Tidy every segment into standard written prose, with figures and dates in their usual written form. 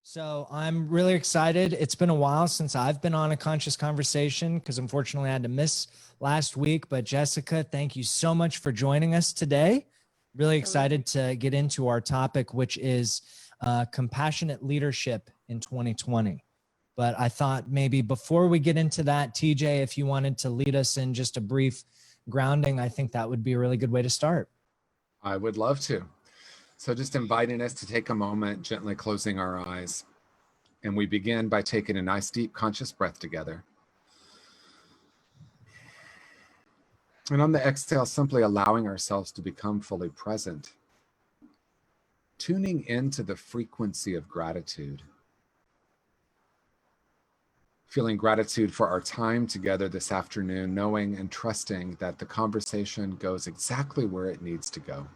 So I'm really excited. It's been a while since I've been on a conscious conversation because unfortunately I had to miss last week. But Jessica, thank you so much for joining us today. Really excited to get into our topic, which is compassionate leadership in 2020. But I thought maybe before we get into that, TJ, if you wanted to lead us in just a brief grounding, I think that would be a really good way to start. I would love to. So just inviting us to take a moment, gently closing our eyes. And we begin by taking a nice deep conscious breath together. And on the exhale, simply allowing ourselves to become fully present. Tuning into the frequency of gratitude. Feeling gratitude for our time together this afternoon, knowing and trusting that the conversation goes exactly where it needs to go.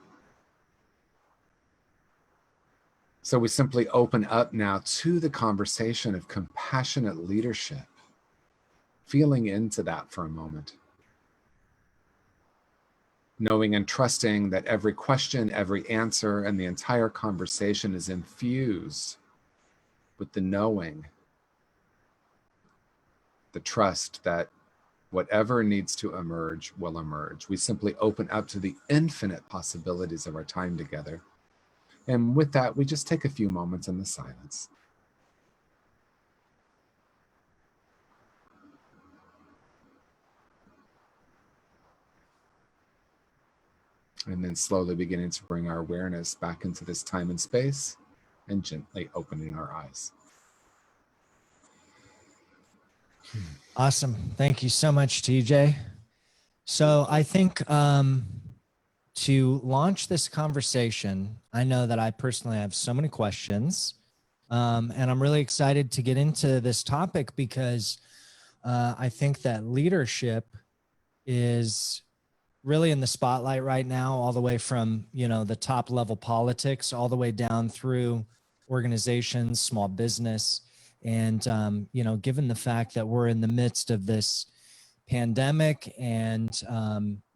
So we simply open up now to the conversation of compassionate leadership, feeling into that for a moment. Knowing and trusting that every question, every answer, and the entire conversation is infused with the knowing, the trust that whatever needs to emerge will emerge. We simply open up to the infinite possibilities of our time together. And with that, we just take a few moments in the silence. And then slowly beginning to bring our awareness back into this time and space and gently opening our eyes. Awesome. Thank you so much, TJ. So I think to launch this conversation, I know that I personally have so many questions, and I'm really excited to get into this topic because I think that leadership is really in the spotlight right now, all the way from, the top level politics, all the way down through organizations, small business. And, given the fact that we're in the midst of this pandemic and,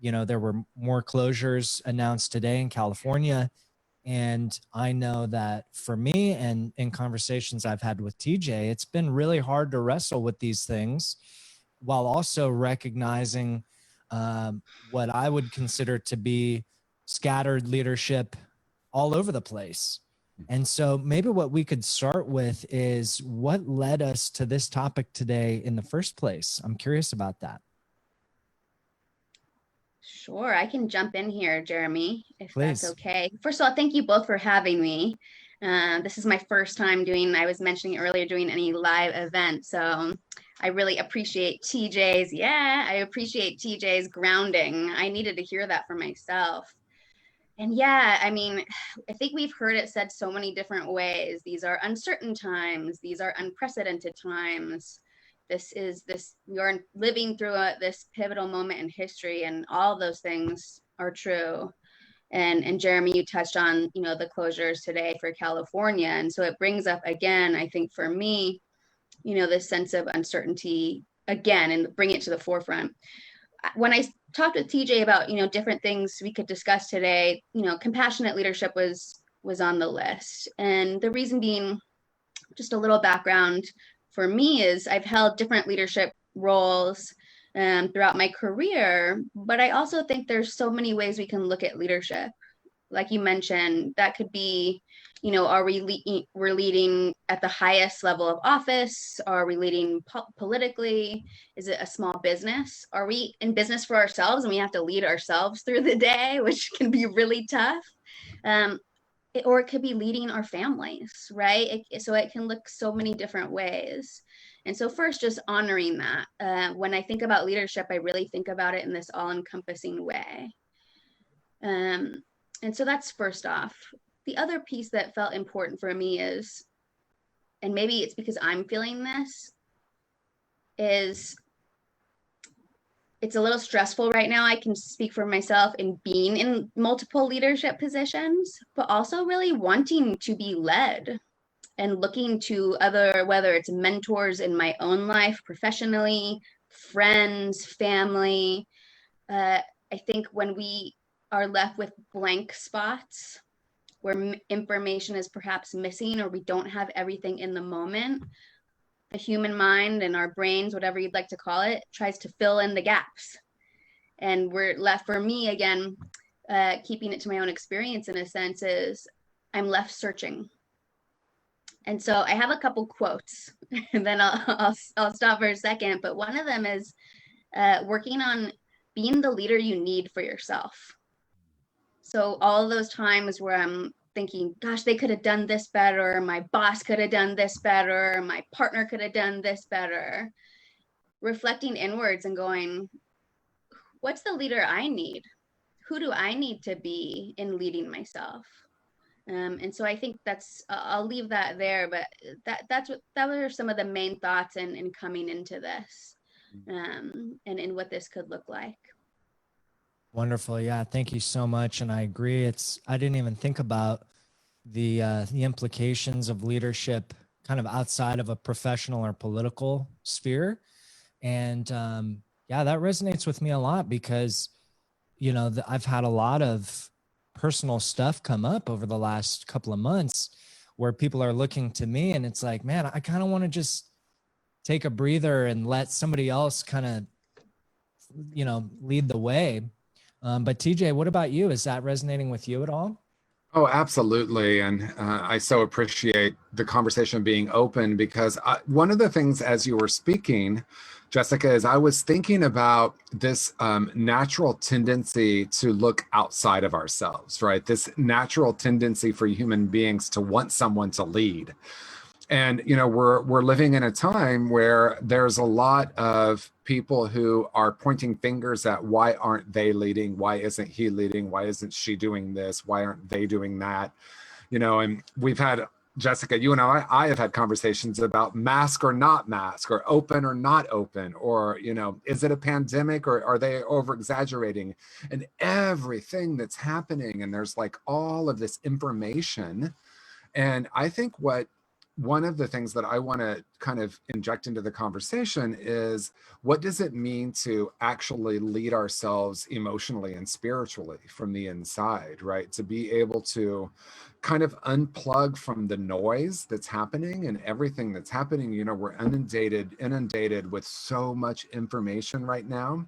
there were more closures announced today in California. And I know that for me and in conversations I've had with TJ, it's been really hard to wrestle with these things while also recognizing what I would consider to be scattered leadership all over the place. And so maybe what we could start with is what led us to this topic today in the first place. I'm curious about that. Sure, I can jump in here, Jeremy, if Please. that's okay. First of all, thank you both for having me. This is my first time I was mentioning earlier, doing any live event. So I really appreciate I appreciate TJ's grounding. I needed to hear that for myself. And I think we've heard it said so many different ways. These are uncertain times. These are unprecedented times. We are living through this pivotal moment in history, and all those things are true. And Jeremy, you touched on, the closures today for California. And so it brings up again, I think for me, this sense of uncertainty again, and bring it to the forefront. When I talked with TJ about, different things we could discuss today, compassionate leadership was on the list. And the reason being, just a little background for me, is I've held different leadership roles throughout my career, but I also think there's so many ways we can look at leadership. Like you mentioned, that could be, we're leading at the highest level of office? Are we leading politically? Is it a small business? Are we in business for ourselves and we have to lead ourselves through the day, which can be really tough? Or it could be leading our families, right? So it can look so many different ways. And so first, just honoring that. When I think about leadership, I really think about it in this all-encompassing way. And so that's first off. The other piece that felt important for me is, and maybe it's because I'm feeling this, is it's a little stressful right now. I can speak for myself in being in multiple leadership positions, but also really wanting to be led and looking to whether it's mentors in my own life, professionally, friends, family. I think when we are left with blank spots, where information is perhaps missing, or we don't have everything in the moment, the human mind and our brains, whatever you'd like to call it, tries to fill in the gaps. And we're left, for me, again, keeping it to my own experience in a sense, is I'm left searching. And so I have a couple quotes, and then I'll stop for a second. But one of them is working on being the leader you need for yourself. So all those times where I'm thinking, gosh, they could have done this better, my boss could have done this better, my partner could have done this better, reflecting inwards and going, what's the leader I need? Who do I need to be in leading myself? And so I think I'll leave that there, but that were some of the main thoughts in coming into this, and in what this could look like. Wonderful. Yeah. Thank you so much. And I agree. I didn't even think about the implications of leadership kind of outside of a professional or political sphere. And yeah, that resonates with me a lot because, I've had a lot of personal stuff come up over the last couple of months where people are looking to me, and it's like, man, I kind of want to just take a breather and let somebody else kind of, lead the way. But TJ, what about you? Is that resonating with you at all? Oh, absolutely. And I so appreciate the conversation being open, because one of the things as you were speaking, Jessica, is I was thinking about this natural tendency to look outside of ourselves, right? This natural tendency for human beings to want someone to lead. And, we're living in a time where there's a lot of people who are pointing fingers at why aren't they leading? Why isn't he leading? Why isn't she doing this? Why aren't they doing that? And we've had, Jessica, you and I have had conversations about mask or not mask, or open or not open, or, is it a pandemic, or are they over exaggerating, and everything that's happening. And there's like all of this information. And I think one of the things that I want to kind of inject into the conversation is, what does it mean to actually lead ourselves emotionally and spiritually from the inside, right? To be able to kind of unplug from the noise that's happening and everything that's happening. We're inundated with so much information right now.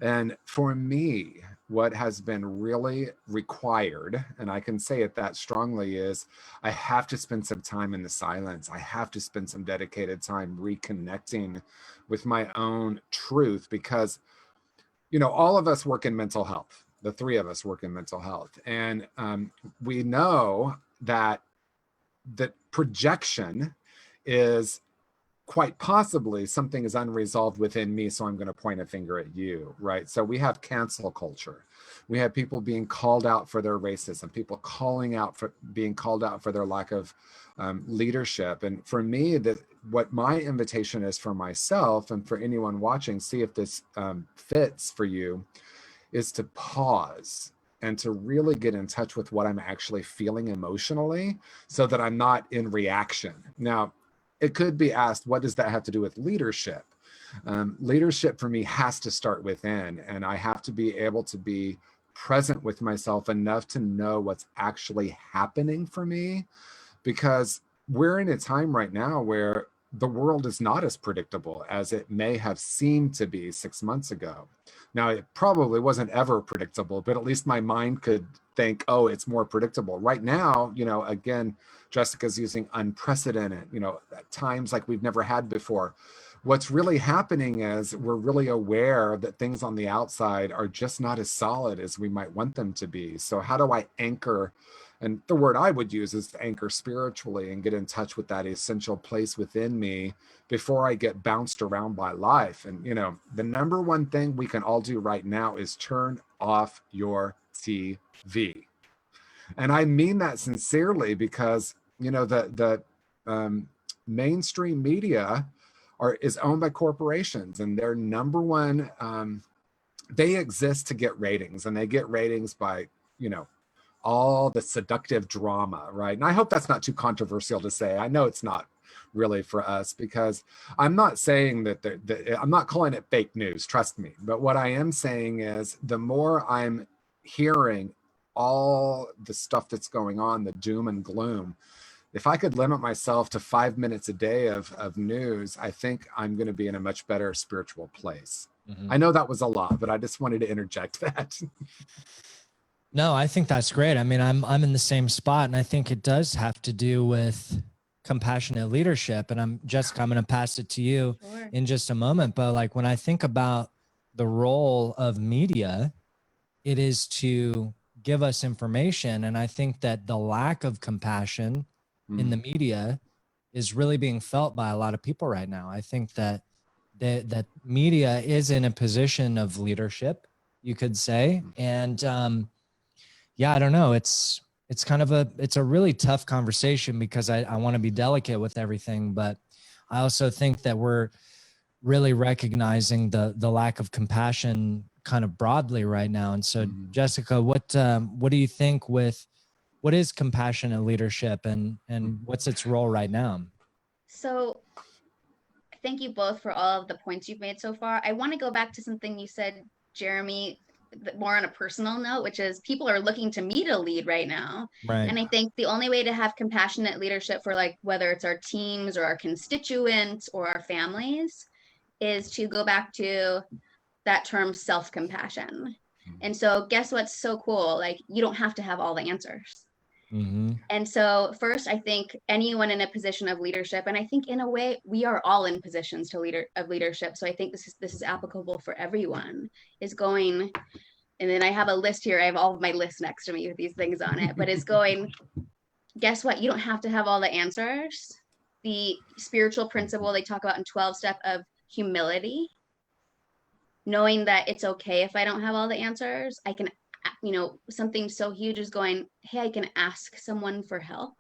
And for me, what has been really required, and I can say it that strongly, is I have to spend some time in the silence. I have to spend some dedicated time reconnecting with my own truth, because, all of us work in mental health. The three of us work in mental health. And we know that projection is quite possibly something is unresolved within me, so I'm going to point a finger at you, right? So we have cancel culture. We have people being called out for their racism, people being called out for their lack of leadership. And for me, what my invitation is for myself, and for anyone watching, see if this fits for you, is to pause and to really get in touch with what I'm actually feeling emotionally, so that I'm not in reaction. Now, it could be asked, what does that have to do with leadership? Leadership for me has to start within, and I have to be able to be present with myself enough to know what's actually happening for me, because we're in a time right now where the world is not as predictable as it may have seemed to be 6 months ago. Now, it probably wasn't ever predictable, but at least my mind could think, oh, it's more predictable. Right now, again, Jessica's using unprecedented, at times like we've never had before. What's really happening is we're really aware that things on the outside are just not as solid as we might want them to be. So how do I anchor? And the word I would use is to anchor spiritually and get in touch with that essential place within me before I get bounced around by life. And, the number one thing we can all do right now is turn off your TV. And I mean that sincerely, because, the mainstream media is owned by corporations, and their number one, they exist to get ratings, and they get ratings by, all the seductive drama, right? And I hope that's not too controversial to say. I know it's not really for us, because I'm not saying that I'm not calling it fake news, trust me. But what I am saying is, the more I'm hearing all the stuff that's going on, the doom and gloom, if I could limit myself to 5 minutes a day of news, I think I'm going to be in a much better spiritual place. Mhm. I know that was a lot, but I just wanted to interject that. No, I think that's great. I mean, I'm in the same spot, and I think it does have to do with compassionate leadership. And Jessica, I'm going to pass it to you Sure. in just a moment. But like when I think about the role of media, it is to give us information. And I think that the lack of compassion in the media is really being felt by a lot of people right now. I think that that media is in a position of leadership, you could say. And yeah, I don't know. It's kind of it's a really tough conversation because I want to be delicate with everything, but I also think that we're really recognizing the lack of compassion kind of broadly right now. And so, Jessica, what do you think with what is compassionate leadership and what's its role right now? So thank you both for all of the points you've made so far. I want to go back to something you said, Jeremy, more on a personal note, which is people are looking to me to lead right now. Right. And I think the only way to have compassionate leadership for like whether it's our teams or our constituents or our families is to go back to that term self-compassion. And so guess what's so cool? Like you don't have to have all the answers. Mm-hmm. And so first, I think anyone in a position of leadership, and I think in a way we are all in positions of leadership. So I think this is applicable for everyone, is going, and then I have a list here. I have all of my lists next to me with these things on it, but it's going, guess what? You don't have to have all the answers. The spiritual principle they talk about in 12-step of humility, knowing that it's okay if I don't have all the answers. I can, something so huge is going, hey, I can ask someone for help.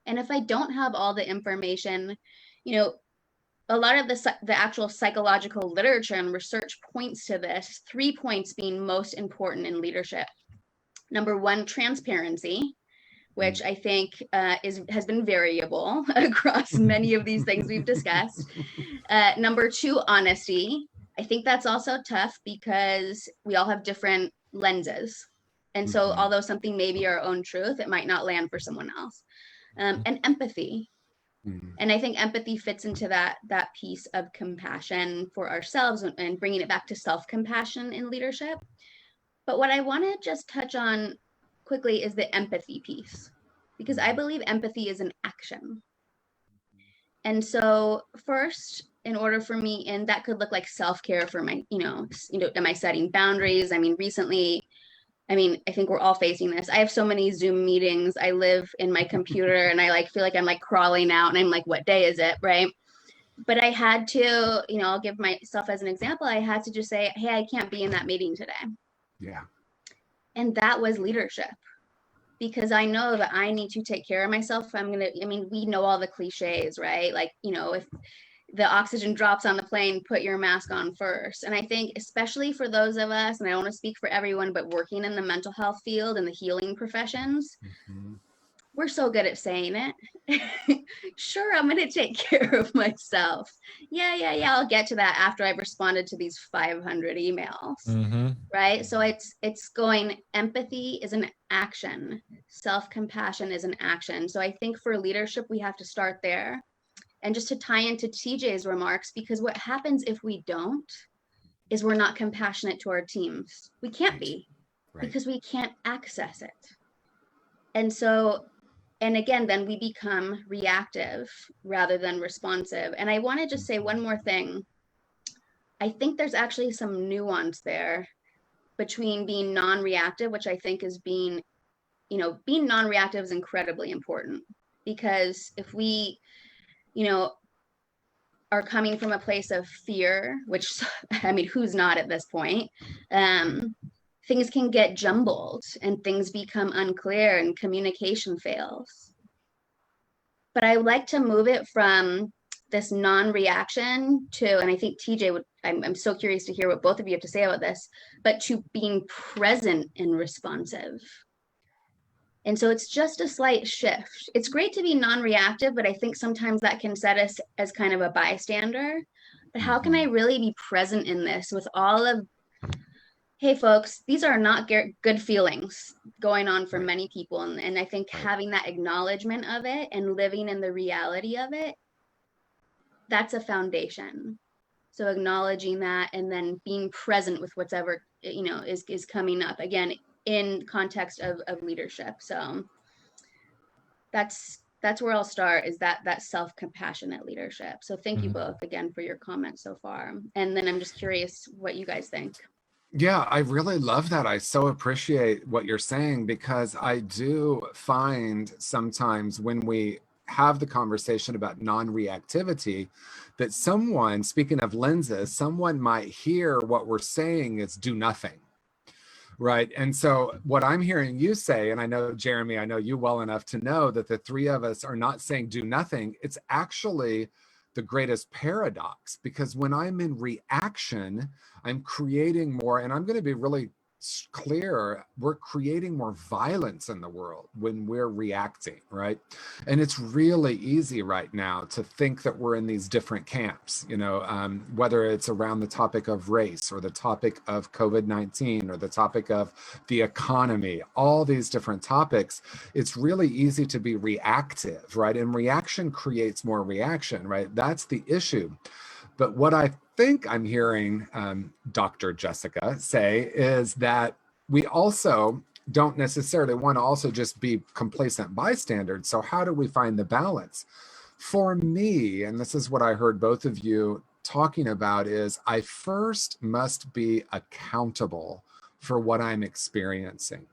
And if I don't have all the information, a lot of the actual psychological literature and research points to this, 3 points being most important in leadership. Number one, transparency, which I think has been variable across many of these things we've discussed. Number two, honesty. I think that's also tough because we all have different lenses. And so although something may be our own truth, it might not land for someone else. And empathy. And I think empathy fits into that piece of compassion for ourselves and bringing it back to self-compassion in leadership. But what I want to just touch on quickly is the empathy piece, because I believe empathy is an action. And so first, in order for me, and that could look like self-care for my, am I setting boundaries? I mean, recently, I think we're all facing this. I have so many Zoom meetings. I live in my computer and I feel like I'm crawling out and I'm like, what day is it? Right. But I had to, I'll give myself as an example. I had to just say, hey, I can't be in that meeting today. Yeah. And that was leadership, because I know that I need to take care of myself. We know all the cliches, right? Like, if the oxygen drops on the plane, put your mask on first. And I think especially for those of us, and I don't want to speak for everyone, but working in the mental health field and the healing professions, we're so good at saying it. Sure, I'm going to take care of myself. Yeah. I'll get to that after I've responded to these 500 emails. Right. So it's going, empathy is an action. Self-compassion is an action. So I think for leadership, we have to start there. And just to tie into TJ's remarks, because what happens if we don't is we're not compassionate to our teams. We can't be, because we can't access it. And so, and again, then we become reactive rather than responsive. And I want to just say one more thing. I think there's actually some nuance there between being non-reactive, which I think is being non-reactive is incredibly important, because if we, are coming from a place of fear, which, who's not at this point, things can get jumbled and things become unclear and communication fails. But I would like to move it from this non-reaction to, and I think TJ I'm so curious to hear what both of you have to say about this, but to being present and responsive. And so it's just a slight shift. It's great to be non-reactive, but I think sometimes that can set us as kind of a bystander. But how can I really be present in this with all of, hey folks, these are not good feelings going on for Right. many people. And I think Right. having that acknowledgement of it and living in the reality of it, that's a foundation. So acknowledging that and then being present with whatever, is coming up, again, in context of leadership. So that's where I'll start, is that self-compassionate leadership. So thank you both again for your comments so far. And then I'm just curious what you guys think. Yeah, I really love that. I so appreciate what you're saying, because I do find sometimes when we have the conversation about non-reactivity, that someone, speaking of lenses, someone might hear what we're saying is do nothing. Right. And so what I'm hearing you say, and I know, Jeremy, I know you well enough to know that the three of us are not saying do nothing. It's actually the greatest paradox, because when I'm in reaction, I'm creating more, and I'm going to be really clear, we're creating more violence in the world when we're reacting, right? And it's really easy right now to think that we're in these different camps, whether it's around the topic of race or the topic of COVID-19 or the topic of the economy, all these different topics. It's really easy to be reactive, right? And reaction creates more reaction, right? That's the issue. But what I think I'm hearing Dr. Jessica say is that we also don't necessarily want to also just be complacent bystanders. So how do we find the balance? For me, and this is what I heard both of you talking about, is I first must be accountable for what I'm experiencing,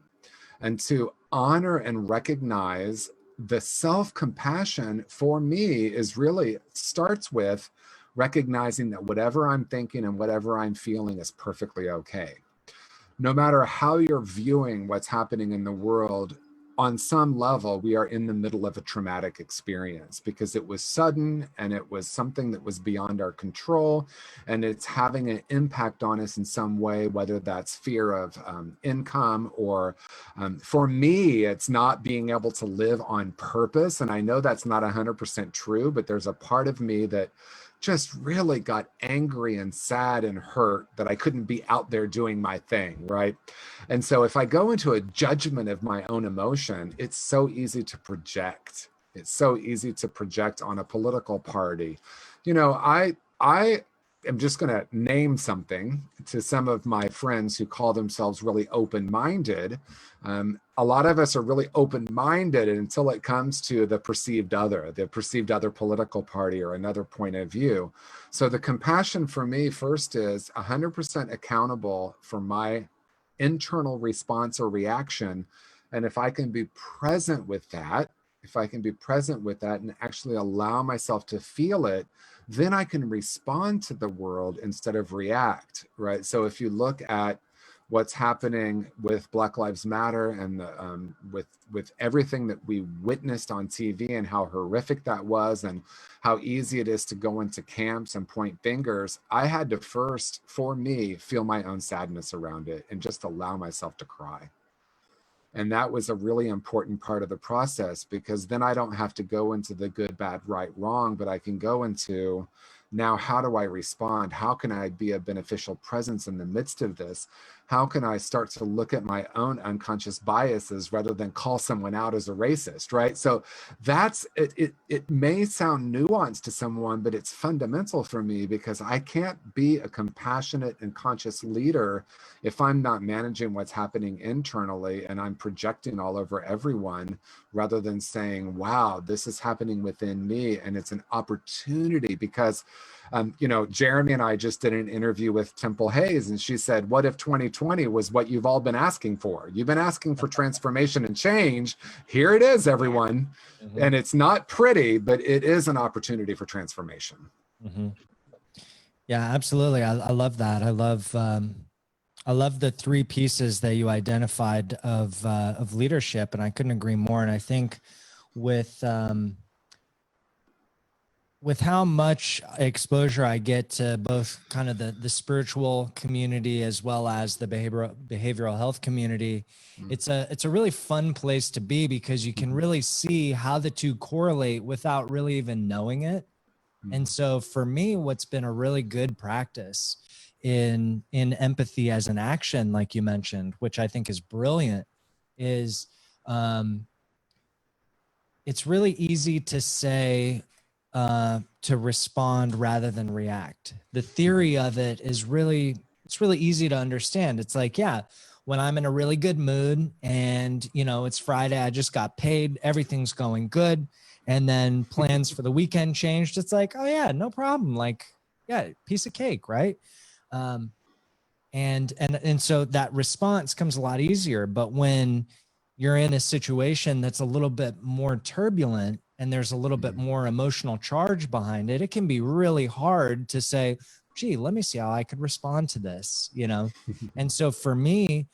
and to honor and recognize the self-compassion for me is really starts with recognizing that whatever I'm thinking and whatever I'm feeling is perfectly okay. No matter how you're viewing what's happening in the world, on some level, we are in the middle of a traumatic experience because it was sudden and it was something that was beyond our control, and it's having an impact on us in some way, whether that's fear of income or for me, it's not being able to live on purpose. And I know that's not 100% true, but there's a part of me that just really got angry and sad and hurt that I couldn't be out there doing my thing, right? And so if I go into a judgment of my own emotion, it's so easy to project. It's so easy to project on a political party. I am just going to name something to some of my friends who call themselves really open-minded. A lot of us are really open-minded until it comes to the perceived other political party or another point of view. So the compassion for me first is 100% accountable for my internal response or reaction. And if I can be present with that, and actually allow myself to feel it, then I can respond to the world instead of react, right? So if you look at what's happening with Black Lives Matter and with everything that we witnessed on TV and how horrific that was and how easy it is to go into camps and point fingers, I had to first, for me, feel my own sadness around it and just allow myself to cry. And that was a really important part of the process, because then I don't have to go into the good, bad, right, wrong, but I can go into, now, how do I respond? How can I be a beneficial presence in the midst of this? How can I start to look at my own unconscious biases rather than call someone out as a racist, right? So that's, it may sound nuanced to someone, but it's fundamental for me, because I can't be a compassionate and conscious leader if I'm not managing what's happening internally and I'm projecting all over everyone, rather than saying, wow, this is happening within me. And it's an opportunity, because Jeremy and I just did an interview with Temple Hayes, and she said, what if 2020 was what you've all been asking for? You've been asking for transformation and change. Here it is, everyone. Mm-hmm. And it's not pretty, but it is an opportunity for transformation. Mm-hmm. Yeah, absolutely. I love that. I love the three pieces that you identified of leadership, and I couldn't agree more. And I think with how much exposure I get to both kind of the spiritual community as well as the behavioral health community, it's a really fun place to be, because you can really see how the two correlate without really even knowing it. And so for me, what's been a really good practice in empathy as an action, like you mentioned, which I think is brilliant, is it's really easy to say to respond rather than react. The theory of it is it's really easy to understand. It's like, yeah, when I'm in a really good mood and, you know, it's Friday, I just got paid, everything's going good, and then plans for the weekend changed, it's like, oh yeah, no problem. Like, yeah, piece of cake, right? And so that response comes a lot easier. But when you're in a situation that's a little bit more turbulent and there's a little bit more emotional charge behind it, it can be really hard to say, gee, let me see how I could respond to this, you know? And so for me,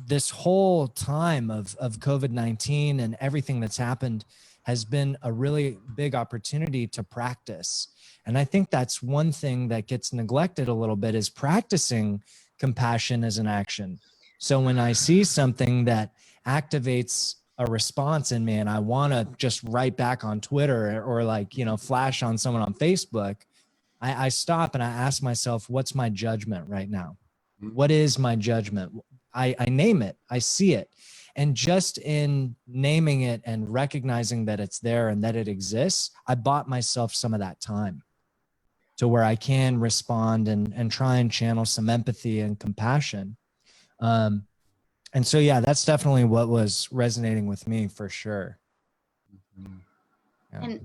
this whole time of COVID-19 and everything that's happened has been a really big opportunity to practice. And I think that's one thing that gets neglected a little bit, is practicing compassion as an action. So when I see something that activates a response in me and I want to just write back on Twitter or like, you know, flash on someone on Facebook, I stop and I ask myself, what's my judgment right now? What is my judgment? I name it, I see it. And just in naming it and recognizing that it's there and that it exists, I bought myself some of that time to where I can respond and try and channel some empathy and compassion. And so, yeah, that's definitely what was resonating with me for sure. Yeah.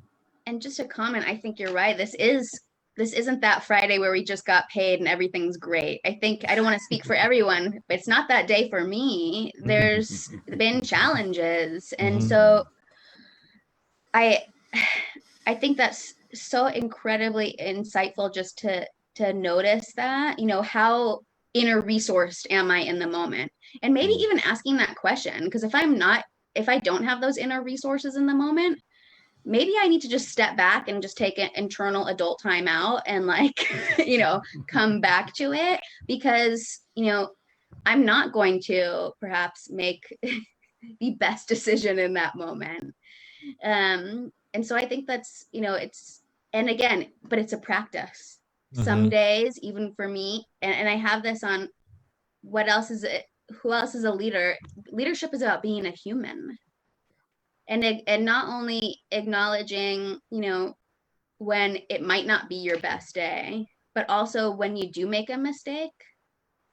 And just a comment, I think you're right. This isn't that Friday where we just got paid and everything's great. I think, I don't want to speak for everyone, but it's not that day for me. There's been challenges. And so I think that's so incredibly insightful, just to notice that, you know, how inner resourced am I in the moment? And maybe even asking that question, because if I don't have those inner resources in the moment, maybe I need to just step back and just take an internal adult time out and like, you know, come back to it, because, you know, I'm not going to perhaps make the best decision in that moment. And so I think that's, you know, and again, but it's a practice. Some days, even for me, and I have this on who else is a leader? Leadership is about being a human. And not only acknowledging, you know, when it might not be your best day, but also when you do make a mistake.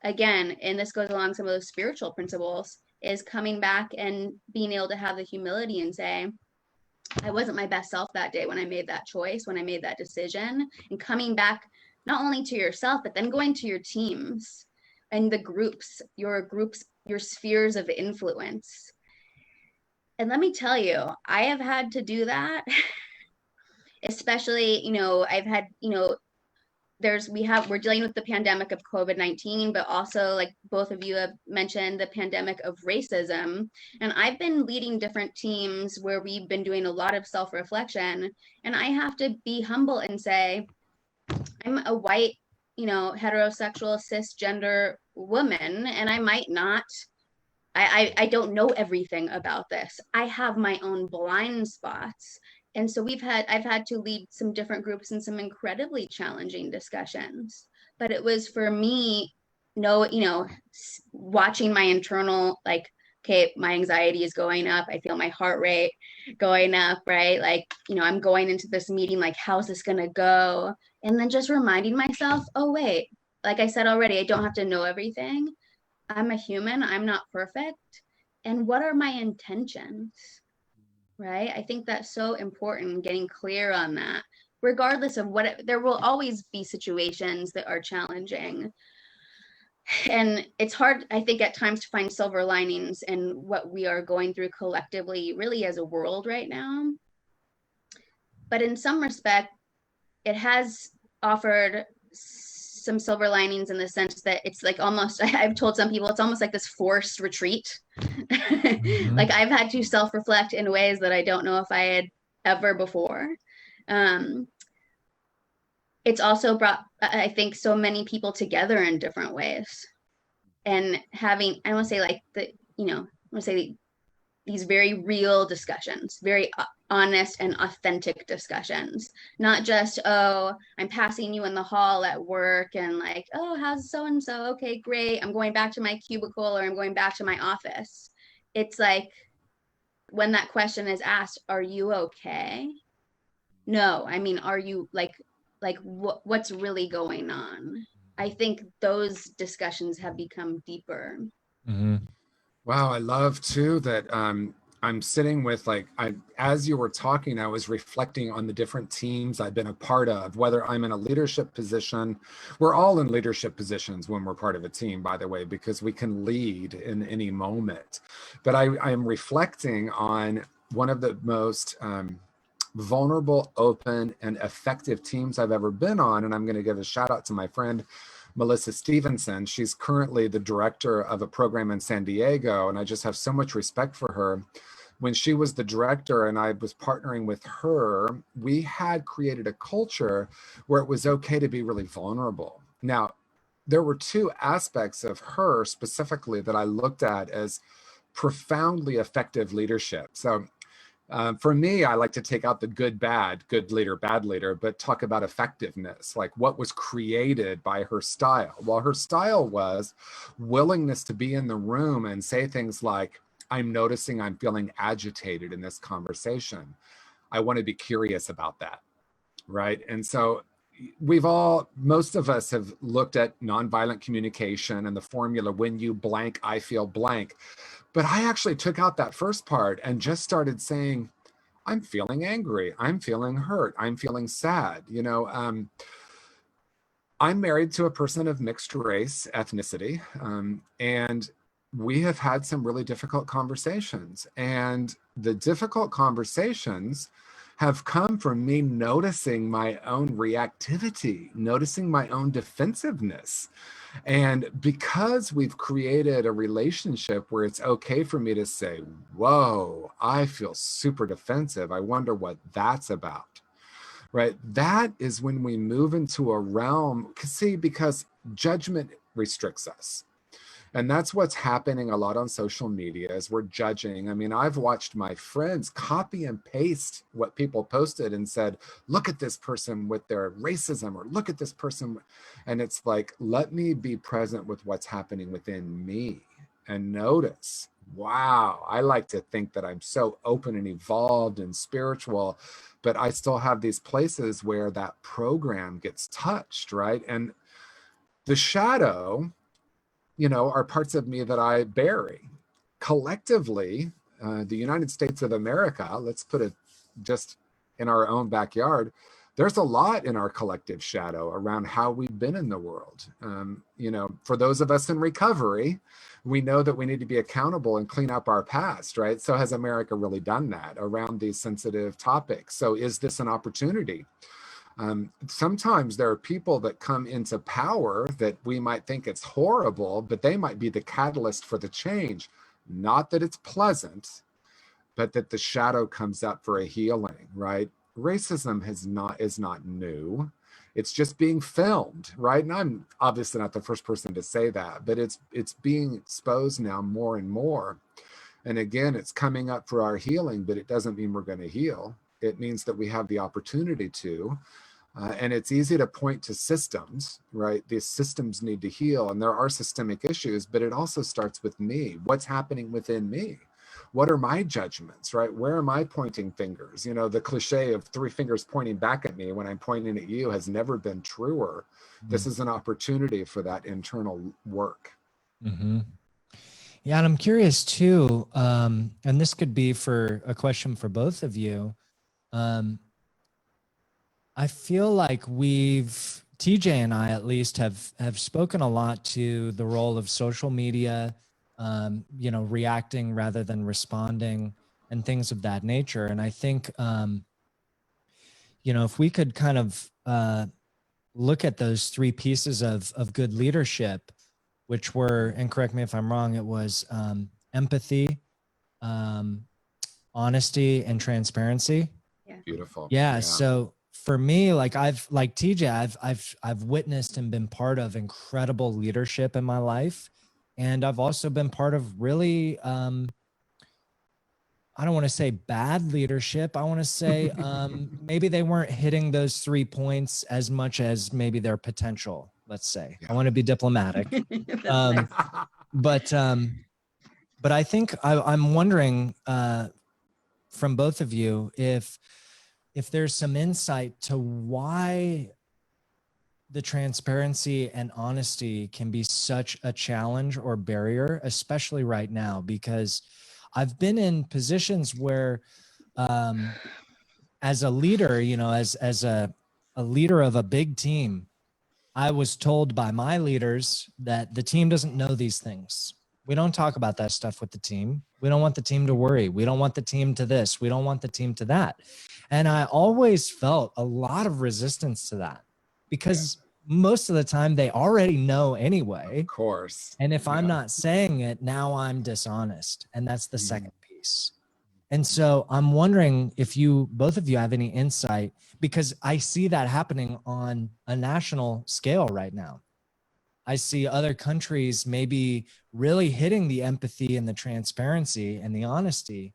Again, and this goes along some of those spiritual principles, is coming back and being able to have the humility and say, I wasn't my best self that day when I made that choice, when I made that decision, and coming back not only to yourself, but then going to your teams and the groups, your spheres of influence. And let me tell you, I have had to do that, especially, you know, I've had, you know, we're dealing with the pandemic of COVID-19, but also, like both of you have mentioned, the pandemic of racism. And I've been leading different teams where we've been doing a lot of self-reflection. And I have to be humble and say, I'm a white, you know, heterosexual, cisgender woman, and I might not, I don't know everything about this. I have my own blind spots. And so I've had to lead some different groups in some incredibly challenging discussions. But it was for me, watching my internal, like, okay, my anxiety is going up. I feel my heart rate going up, right? Like, you know, I'm going into this meeting, like, how's this going to go? And then just reminding myself, oh, wait, like I said already, I don't have to know everything. I'm a human, I'm not perfect. And what are my intentions, right? I think that's so important, getting clear on that, regardless of there will always be situations that are challenging. And it's hard, I think, at times to find silver linings in what we are going through collectively, really as a world right now. But in some respect, it has offered some silver linings in the sense that it's like almost, I've told some people, it's almost like this forced retreat. Like I've had to self-reflect in ways that I don't know if I had ever before. It's also brought, I think, so many people together in different ways. And having, I want to say like the these very real discussions, very honest and authentic discussions, not just, oh, I'm passing you in the hall at work and like, oh, how's so-and-so? Okay, great. I'm going back to my cubicle or I'm going back to my office. It's like when that question is asked, are you okay? No, I mean, are you like what's really going on? I think those discussions have become deeper. Mm-hmm. Wow, I love too that I'm sitting with as you were talking, I was reflecting on the different teams I've been a part of, whether I'm in a leadership position. We're all in leadership positions when we're part of a team, by the way, because we can lead in any moment. But I'm reflecting on one of the most vulnerable, open, and effective teams I've ever been on. And I'm going to give a shout out to my friend, Melissa Stevenson. She's currently the director of a program in San Diego, and I just have so much respect for her. When she was the director and I was partnering with her, we had created a culture where it was okay to be really vulnerable. Now, there were two aspects of her specifically that I looked at as profoundly effective leadership. So for me, I like to take out the good leader, bad leader, but talk about effectiveness, like what was created by her style. Well, her style was willingness to be in the room and say things like, I'm noticing I'm feeling agitated in this conversation. I want to be curious about that, right? And so most of us have looked at nonviolent communication and the formula, when you blank, I feel blank. But I actually took out that first part and just started saying, I'm feeling angry. I'm feeling hurt. I'm feeling sad. I'm married to a person of mixed race, ethnicity, and we have had some really difficult conversations. And the difficult conversations have come from me noticing my own reactivity, noticing my own defensiveness. And because we've created a relationship where it's okay for me to say, whoa, I feel super defensive. I wonder what that's about, right? That is when we move into a realm, because judgment restricts us. And that's what's happening a lot on social media is we're judging. I mean, I've watched my friends copy and paste what people posted and said, look at this person with their racism, or look at this person. And it's like, let me be present with what's happening within me and notice, wow, I like to think that I'm so open and evolved and spiritual, but I still have these places where that program gets touched, right? And the shadow, are parts of me that I bury. Collectively, the United States of America, let's put it just in our own backyard, there's a lot in our collective shadow around how we've been in the world. For those of us in recovery, we know that we need to be accountable and clean up our past, right? So has America really done that around these sensitive topics? So is this an opportunity? Sometimes there are people that come into power that we might think it's horrible, but they might be the catalyst for the change. Not that it's pleasant, but that the shadow comes up for a healing, right? Racism is not new. It's just being filmed, right? And I'm obviously not the first person to say that, but it's being exposed now more and more. And again, it's coming up for our healing, but it doesn't mean we're going to heal. It means that we have the opportunity to. And it's easy to point to systems, right? These systems need to heal, and there are systemic issues, but it also starts with me. What's happening within me? What are my judgments, right? Where am I pointing fingers? The cliche of 3 fingers pointing back at me when I'm pointing at you has never been truer. Mm-hmm. This is an opportunity for that internal work. Mm-hmm. Yeah, and I'm curious too, and this could be for a question for both of you. I feel like TJ and I at least have spoken a lot to the role of social media, reacting rather than responding and things of that nature. And I think, if we could kind of look at those 3 pieces of good leadership, which were, and correct me if I'm wrong, it was empathy, honesty, and transparency. Yeah. Beautiful. Yeah. So for me, like TJ, I've witnessed and been part of incredible leadership in my life. And I've also been part of really I don't want to say bad leadership. I want to say maybe they weren't hitting those 3 points as much as maybe their potential, let's say. Yeah. I want to be diplomatic. That's Um, nice. but I think I'm wondering from both of you if there's some insight to why the transparency and honesty can be such a challenge or barrier, especially right now, because I've been in positions where as a leader, you know, as a leader of a big team, I was told by my leaders that the team doesn't know these things. We don't talk about that stuff with the team. We don't want the team to worry. We don't want the team to this. We don't want the team to that. And I always felt a lot of resistance to that because most of the time they already know anyway. Of course. And if I'm not saying it, now I'm dishonest. And that's the second piece. And so I'm wondering if both of you have any insight, because I see that happening on a national scale right now. I see other countries maybe really hitting the empathy and the transparency and the honesty.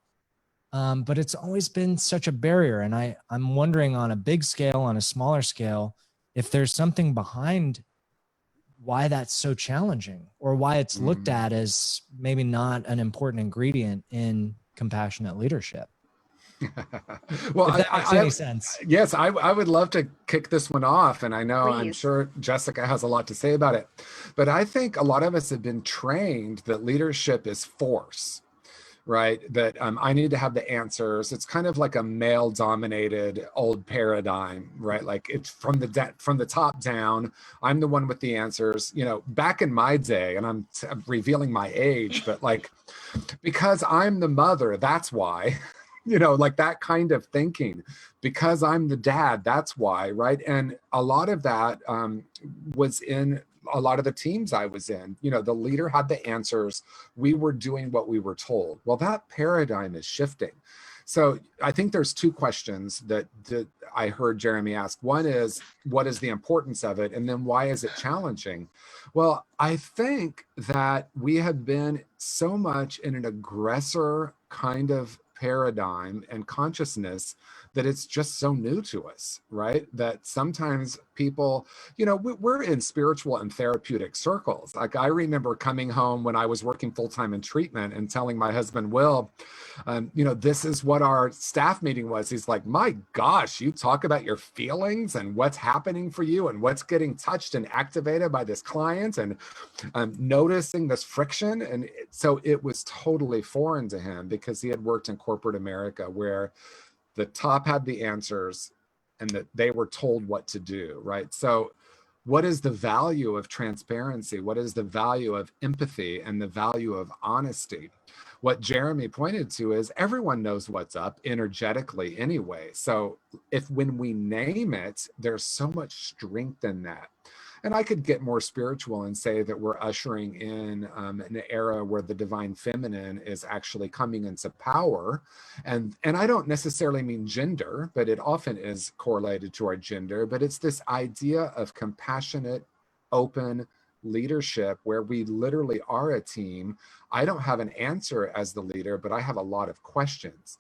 But it's always been such a barrier. And I'm wondering on a big scale, on a smaller scale, if there's something behind why that's so challenging or why it's looked at as maybe not an important ingredient in compassionate leadership. Well, if that makes any sense. Yes, I would love to kick this one off. And I know, Please. I'm sure Jessica has a lot to say about it. But I think a lot of us have been trained that leadership is force, right? That I need to have the answers. It's kind of like a male-dominated old paradigm, right? Like it's from the top down. I'm the one with the answers. You know, back in my day, and I'm revealing my age, but like, because I'm the mother, that's why. You know, like that kind of thinking, because I'm the dad, that's why, right? And a lot of that was in a lot of the teams I was in. You know, the leader had the answers. We were doing what we were told. Well, that paradigm is shifting. So I think there's two questions that I heard Jeremy ask. One is, what is the importance of it? And then why is it challenging? Well, I think that we have been so much in an aggressor kind of paradigm and consciousness that it's just so new to us, right? That sometimes people, you know, we're in spiritual and therapeutic circles. Like I remember coming home when I was working full-time in treatment and telling my husband, Will, you know, this is what our staff meeting was. He's like, my gosh, you talk about your feelings and what's happening for you and what's getting touched and activated by this client and noticing this friction. And so it was totally foreign to him because he had worked in corporate America where the top had the answers and that they were told what to do, right? So what is the value of transparency? What is the value of empathy and the value of honesty? What Jeremy pointed to is everyone knows what's up energetically anyway. So when we name it, there's so much strength in that. And I could get more spiritual and say that we're ushering in an era where the divine feminine is actually coming into power. And I don't necessarily mean gender, but it often is correlated to our gender. But it's this idea of compassionate, open leadership where we literally are a team. I don't have an answer as the leader, but I have a lot of questions.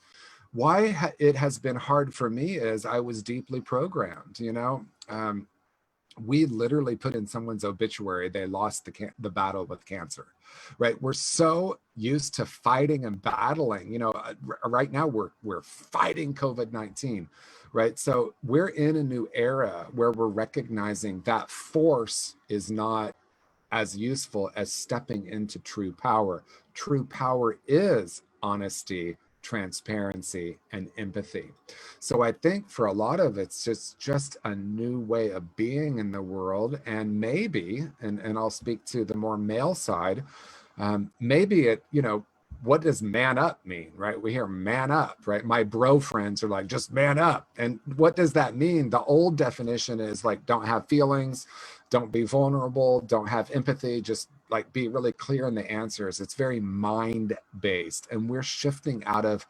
Why it has been hard for me is I was deeply programmed, you know. We literally put in someone's obituary, they lost the battle with cancer, right? We're so used to fighting and battling, you know, right now we're fighting COVID-19, right? So we're in a new era where we're recognizing that force is not as useful as stepping into true power. True power is honesty, transparency, and empathy. So I think for a lot of it's just a new way of being in the world. And maybe, and I'll speak to the more male side, maybe it, you know, what does man up mean, right? We hear man up, right? My bro friends are like, just man up. And what does that mean? The old definition is like, don't have feelings, don't be vulnerable, don't have empathy, just like be really clear in the answers. It's very mind-based. And we're shifting out of,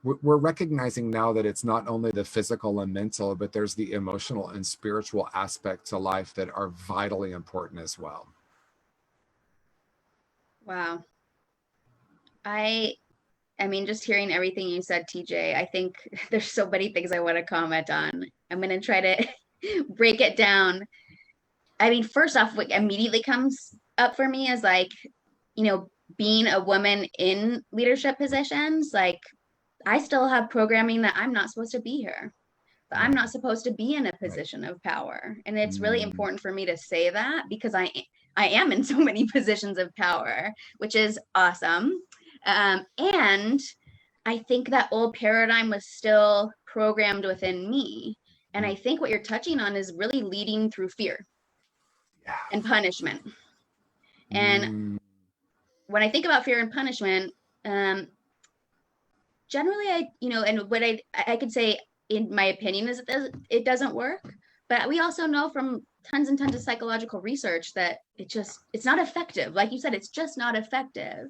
we're recognizing now that it's not only the physical and mental, but there's the emotional and spiritual aspect to life that are vitally important as well. Wow. I I mean, just hearing everything you said, TJ, I think there's so many things I want to comment on. I'm going to try to break it down. I mean, first off, what immediately comes up for me is like, being a woman in leadership positions, like I still have programming that I'm not supposed to be here. But I'm not supposed to be in a position of power. And it's really important for me to say that because I am in so many positions of power, which is awesome. And I think that old paradigm was still programmed within me. And I think what you're touching on is really leading through fear and punishment. And when I think about fear and punishment, generally, and what I could say, in my opinion, is it doesn't work. But we also know from tons and tons of psychological research that it's not effective. Like you said, it's just not effective.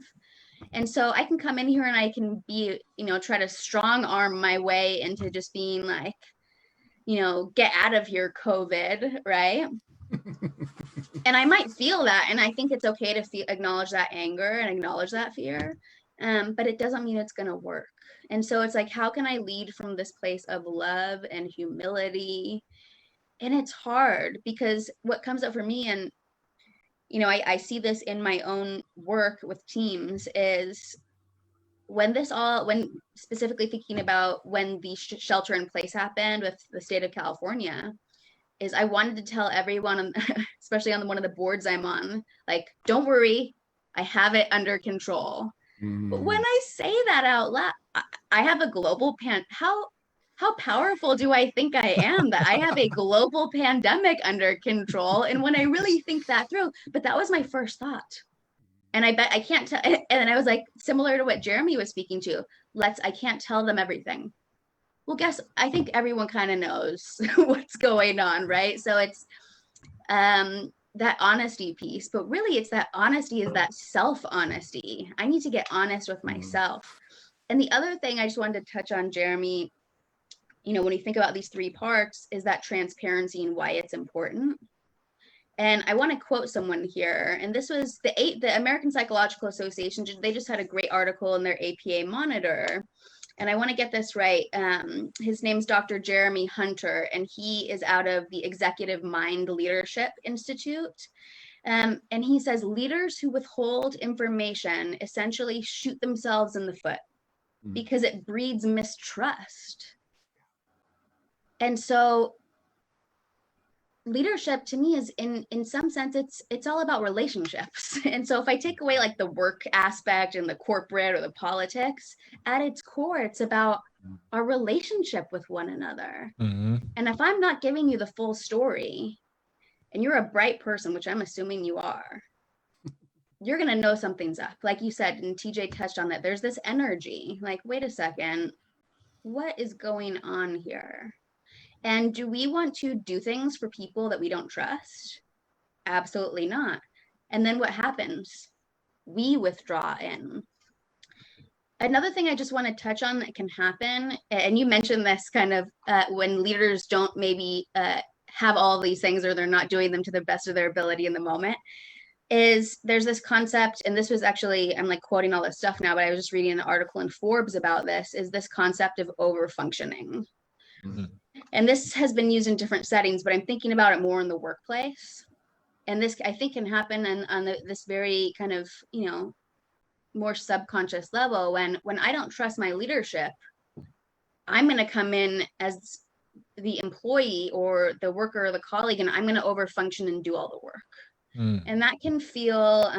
And so I can come in here and I can be, try to strong arm my way into just being like, get out of here, COVID, right? And I might feel that. And I think it's okay to acknowledge that anger and acknowledge that fear. But it doesn't mean it's going to work. And so it's like, how can I lead from this place of love and humility? And it's hard because what comes up for me, and, I see this in my own work with teams, is when specifically thinking about when the shelter in place happened with the state of California, is I wanted to tell everyone, especially on one of the boards I'm on, like, don't worry, I have it under control. But when I say that out loud, I have a global how powerful do I think I am that I have a global pandemic under control? And when I really think that through, but that was my first thought. And I bet I can't tell. And I was like, similar to what Jeremy was speaking to, I can't tell them everything. Well, I think everyone kind of knows what's going on, right? So it's, that honesty piece, but really it's that honesty is that self-honesty. I need to get honest with myself. And the other thing I just wanted to touch on, Jeremy, when you think about these three parts, is that transparency and why it's important. And I want to quote someone here, and this was the American Psychological Association. They just had a great article in their APA Monitor. And I want to get this right. His name's Dr. Jeremy Hunter, and he is out of the Executive Mind Leadership Institute. And he says, leaders who withhold information essentially shoot themselves in the foot because it breeds mistrust. And so leadership to me is in some sense, it's all about relationships. And so if I take away like the work aspect and the corporate or the politics, at its core, it's about our relationship with one another. And if I'm not giving you the full story and you're a bright person, which I'm assuming you are, you're going to know something's up. Like you said, and TJ touched on that, there's this energy, like, wait a second, what is going on here? And do we want to do things for people that we don't trust? Absolutely not. And then what happens? We withdraw in. Another thing I just want to touch on that can happen, and you mentioned this kind of when leaders don't maybe have all these things, or they're not doing them to the best of their ability in the moment, is there's this concept, and this was actually, I'm like quoting all this stuff now, but I was just reading an article in Forbes about this, is this concept of overfunctioning. And this has been used in different settings, but I'm thinking about it more in the workplace. And this, I think, can happen on this very kind of, more subconscious level. When I don't trust my leadership, I'm going to come in as the employee or the worker or the colleague, and I'm going to overfunction and do all the work. And that can feel,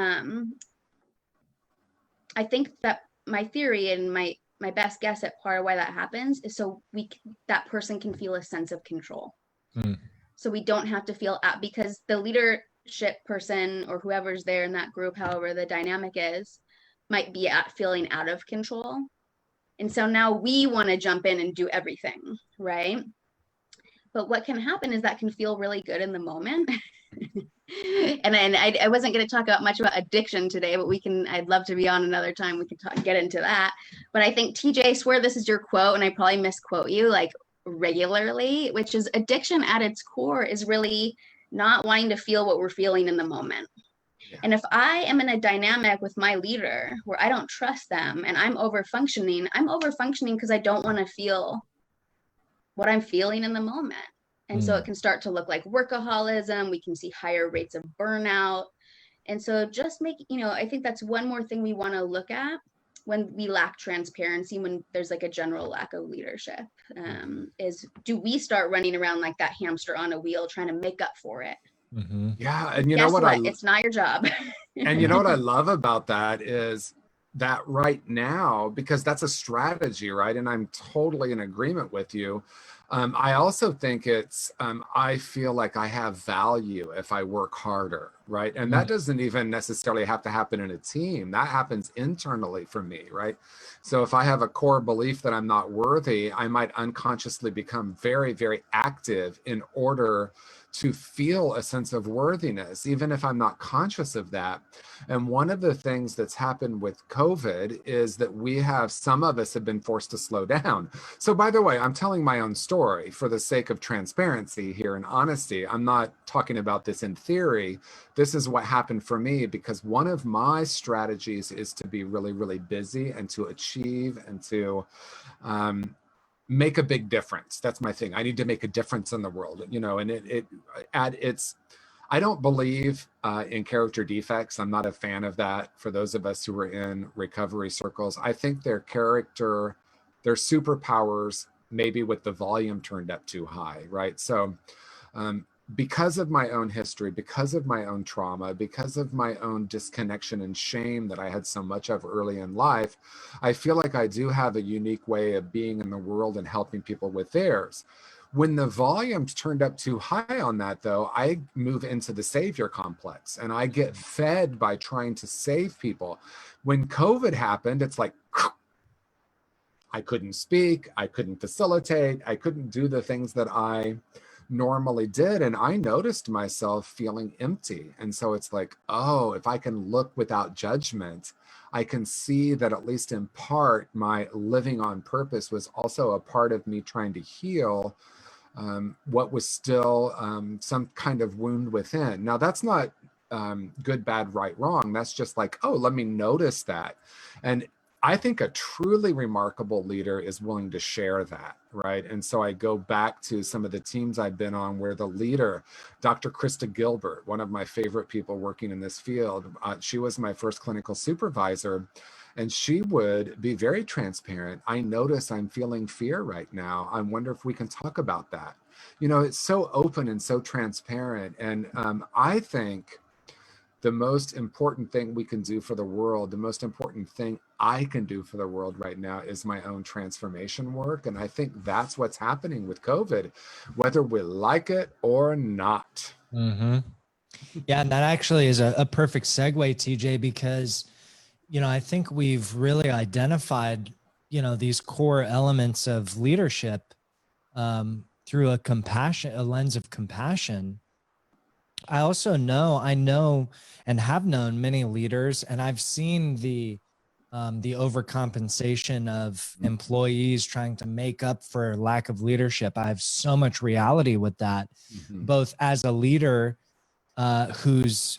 I think that my theory and my best guess at part of why that happens is so that person can feel a sense of control. So we don't have to feel out, because the leadership person or whoever's there in that group, however the dynamic is, might be feeling out of control. And so now we want to jump in and do everything, right? But what can happen is that can feel really good in the moment. And I wasn't going to talk about much about addiction today, but I'd love to be on another time. We can get into that. But I think, TJ, I swear this is your quote, and I probably misquote you like regularly, which is addiction at its core is really not wanting to feel what we're feeling in the moment. And if I am in a dynamic with my leader where I don't trust them and I'm overfunctioning because I don't want to feel what I'm feeling in the moment. And so it can start to look like workaholism. We can see higher rates of burnout. And so just make, I think that's one more thing we want to look at when we lack transparency, when there's like a general lack of leadership, is do we start running around like that hamster on a wheel trying to make up for it? Yeah. And you Guess know what? It's not your job. And you know what I love about that is that right now, because that's a strategy, right? And I'm totally in agreement with you. I also think it's, I feel like I have value if I work harder, right? And that doesn't even necessarily have to happen in a team. That happens internally for me, right? So if I have a core belief that I'm not worthy, I might unconsciously become very, very active in order to feel a sense of worthiness, even if I'm not conscious of that. And one of the things that's happened with COVID is that some of us have been forced to slow down. So by the way, I'm telling my own story for the sake of transparency here and honesty. I'm not talking about this in theory. This is what happened for me, because one of my strategies is to be really, really busy and to achieve and to, make a big difference. That's my thing. I need to make a difference in the world, and I don't believe in character defects. I'm not a fan of that. For those of us who are in recovery circles, I think their superpowers, maybe with the volume turned up too high, right? So because of my own history, because of my own trauma, because of my own disconnection and shame that I had so much of early in life, I feel like I do have a unique way of being in the world and helping people with theirs. When the volume's turned up too high on that, though, I move into the savior complex and I get fed by trying to save people. When COVID happened, it's like, I couldn't speak, I couldn't facilitate, I couldn't do the things that I normally did. And I noticed myself feeling empty. And so it's like, oh, if I can look without judgment, I can see that at least in part, my living on purpose was also a part of me trying to heal what was still some kind of wound within. Now, that's not good, bad, right, wrong. That's just like, oh, let me notice that. And I think a truly remarkable leader is willing to share that, right? And so I go back to some of the teams I've been on where the leader, Dr. Krista Gilbert, one of my favorite people working in this field, she was my first clinical supervisor, and she would be very transparent. I notice I'm feeling fear right now. I wonder if we can talk about that. It's so open and so transparent. And I think the most important thing we can do for the world, the most important thing I can do for the world right now is my own transformation work. And I think that's what's happening with COVID, whether we like it or not. Yeah, and that actually is a perfect segue, TJ, because, I think we've really identified, these core elements of leadership through a lens of compassion. I also know and have known many leaders, and I've seen the overcompensation of employees trying to make up for lack of leadership. I have so much reality with that, both as a leader whose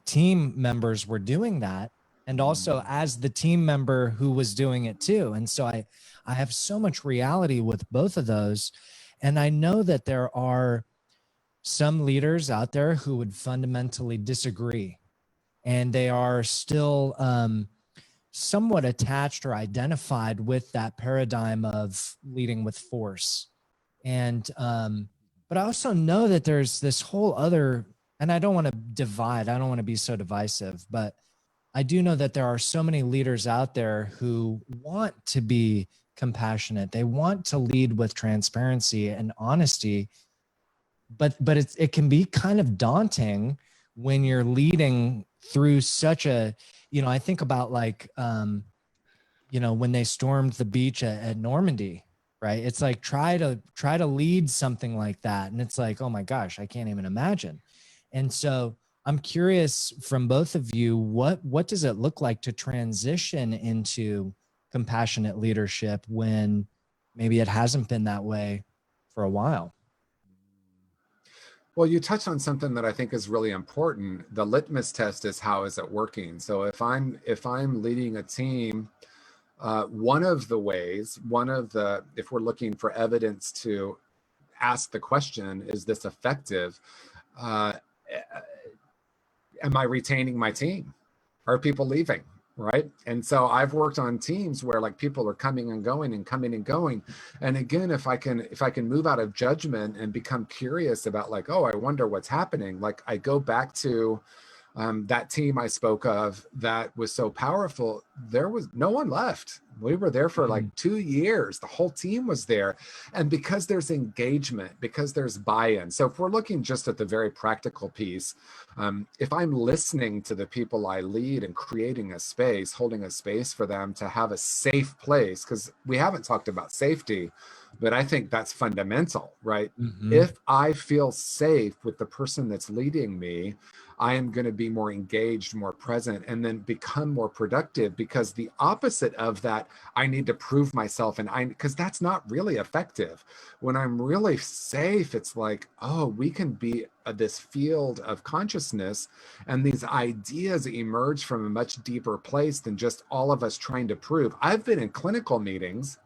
team members were doing that, and also as the team member who was doing it too. And so I have so much reality with both of those. And I know that there are some leaders out there who would fundamentally disagree, and they are still somewhat attached or identified with that paradigm of leading with force. And but I also know that there's this whole other, and I don't want to divide, I don't want to be so divisive, but I do know that there are so many leaders out there who want to be compassionate. They want to lead with transparency and honesty, but it can be kind of daunting when you're leading through such a, I think about like, when they stormed the beach at Normandy, right? It's like, try to lead something like that. And it's like, oh my gosh, I can't even imagine. And so I'm curious from both of you, what does it look like to transition into compassionate leadership when maybe it hasn't been that way for a while? Well, you touched on something that I think is really important. The litmus test is how is it working? So if I'm leading a team, one of the ways, if we're looking for evidence to ask the question, is this effective? Am I retaining my team? Are people leaving? Right. And so I've worked on teams where like people are coming and going and coming and going. And again, if I can move out of judgment and become curious about like, oh, I wonder what's happening. Like I go back to that team I spoke of that was so powerful. There was no one left. We were there for like 2 years. The whole team was there. And because there's engagement, because there's buy-in. So if we're looking just at the very practical piece, if I'm listening to the people I lead and creating a space, holding a space for them to have a safe place, because we haven't talked about safety, but I think that's fundamental, right? If I feel safe with the person that's leading me, I am going to be more engaged, more present, and then become more productive, because the opposite of that, I need to prove myself. And because that's not really effective. When I'm really safe, it's like, oh, we can be this field of consciousness, and these ideas emerge from a much deeper place than just all of us trying to prove. I've been in clinical meetings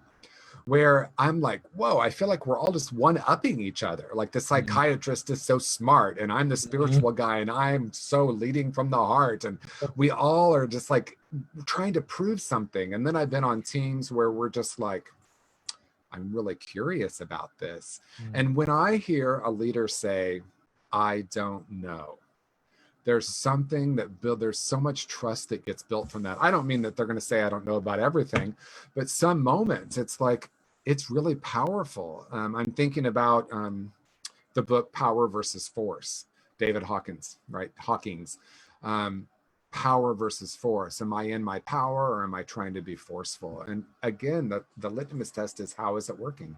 where I'm like, whoa, I feel like we're all just one-upping each other. Like the psychiatrist is so smart, and I'm the spiritual guy, and I'm so leading from the heart. And we all are just like trying to prove something. And then I've been on teams where we're just like, I'm really curious about this. And when I hear a leader say, I don't know, there's something there's so much trust that gets built from that. I don't mean that they're going to say, I don't know about everything, but some moments it's like, it's really powerful. I'm thinking about the book Power versus Force, David Hawkins, right? Hawkins, Power versus Force. Am I in my power, or am I trying to be forceful? And again, the litmus test is, how is it working?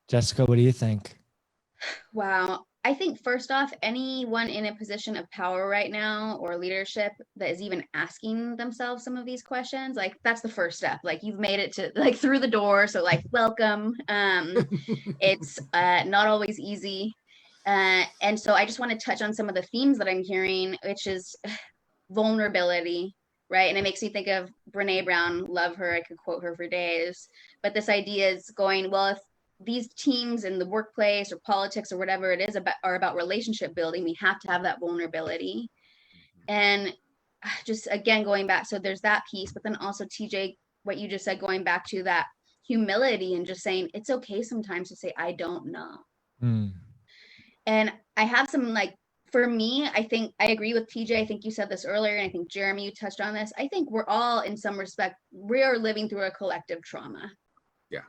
Jessica, what do you think? Wow. I think first off, anyone in a position of power right now or leadership that is even asking themselves some of these questions, like that's the first step. Like you've made it to like through the door. So like, welcome. It's not always easy. And so I just want to touch on some of the themes that I'm hearing, which is vulnerability, right? And it makes me think of Brene Brown. Love her. I could quote her for days. But this idea is going, well, if these teams in the workplace or politics or whatever it is are about relationship building, we have to have that vulnerability. And just again, going back, so there's that piece, but then also TJ, what you just said, going back to that humility and just saying, it's okay sometimes to say, I don't know. And I have some like, for me, I think I agree with TJ. I think you said this earlier, and I think Jeremy, you touched on this. I think we're all in some respect, we are living through a collective trauma. Yeah.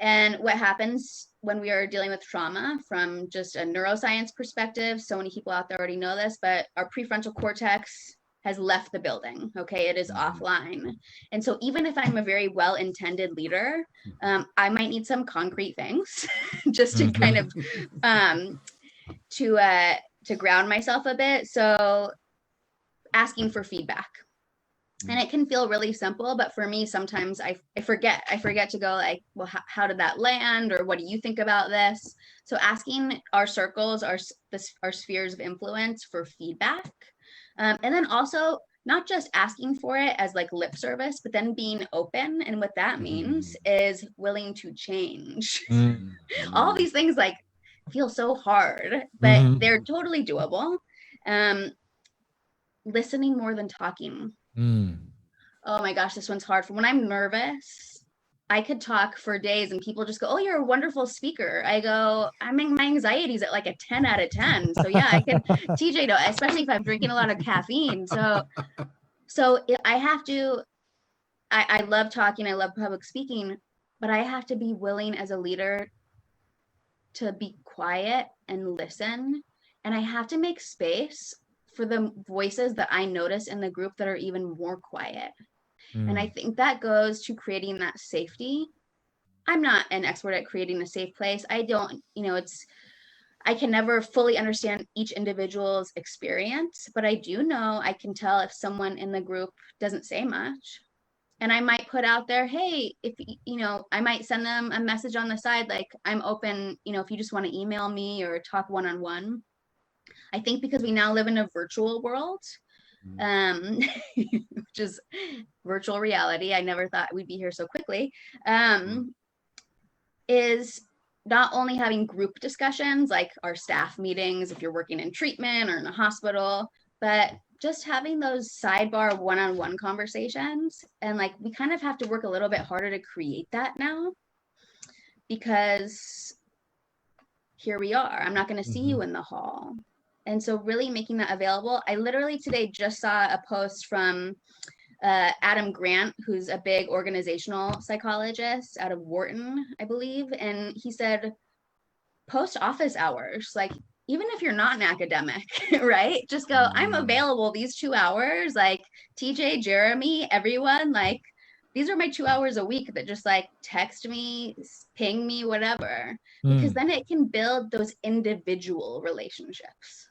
And what happens when we are dealing with trauma from just a neuroscience perspective, so many people out there already know this, but our prefrontal cortex has left the building. Okay, it is offline. And so even if I'm a very well-intended leader, I might need some concrete things just to kind of to ground myself a bit. So asking for feedback. And it can feel really simple, but for me, sometimes I forget to go like, well, how did that land? Or what do you think about this? So asking our circles, our spheres of influence for feedback. And then also not just asking for it as like lip service, but then being open. And what that means is willing to change. All these things like feel so hard, but they're totally doable. Listening more than talking. Oh my gosh, this one's hard. When I'm nervous, I could talk for days and people just go, oh, you're a wonderful speaker. I go, my anxiety's at like a 10 out of 10. So yeah, I could, TJ, know, especially if I'm drinking a lot of caffeine. So I have to, I love talking. I love public speaking, but I have to be willing as a leader to be quiet and listen. And I have to make space for the voices that I notice in the group that are even more quiet. And I think that goes to creating that safety. I'm not an expert at creating a safe place. I don't, I can never fully understand each individual's experience, but I do know I can tell if someone in the group doesn't say much, And I might put out there, hey, if you know, I might send them a message on the side, like, I'm open, you know, if you just want to email me or talk one-on-one. I think because we now live in a virtual world, which is virtual reality. I never thought we'd be here so quickly. Is not only having group discussions like our staff meetings, if you're working in treatment or in a hospital, but just having those sidebar one-on-one conversations. And like, we kind of have to work a little bit harder to create that now, because here we are. I'm not going to see you in the hall. And so really making that available. I literally today just saw a post from Adam Grant, who's a big organizational psychologist out of Wharton, I believe. And he said, post office hours, like, even if you're not an academic, right? Just go, I'm available these 2 hours, like TJ, Jeremy, everyone, like, these are my 2 hours a week that just like text me, ping me, whatever, because then it can build those individual relationships.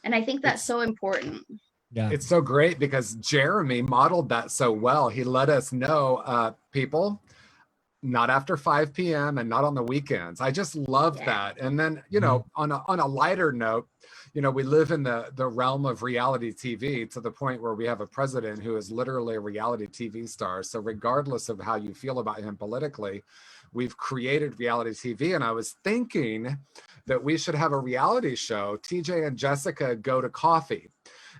And I think that's so important. Yeah. It's so great because Jeremy modeled that so well. He let us know, people, not after 5 p.m. and not on the weekends. I just love that. And then, you know, on a lighter note, you know, we live in the realm of reality TV to the point where we have a president who is literally a reality TV star. So regardless of how you feel about him politically, we've created reality TV. And I was thinking that we should have a reality show, TJ and Jessica Go to Coffee.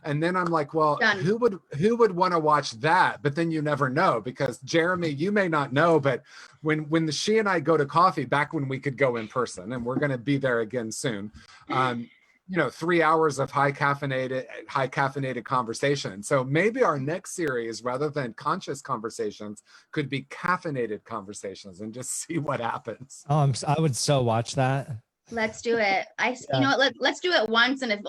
And then I'm like, well, who would want to watch that? But then you never know, because Jeremy, you may not know, but when she and I go to coffee, back when we could go in person, and we're going to be there again soon, you know, 3 hours of high caffeinated conversation. So maybe our next series, rather than conscious conversations, could be caffeinated conversations, and just see what happens. Oh, I would so watch that. Let's do it. You know what, let's do it once. And if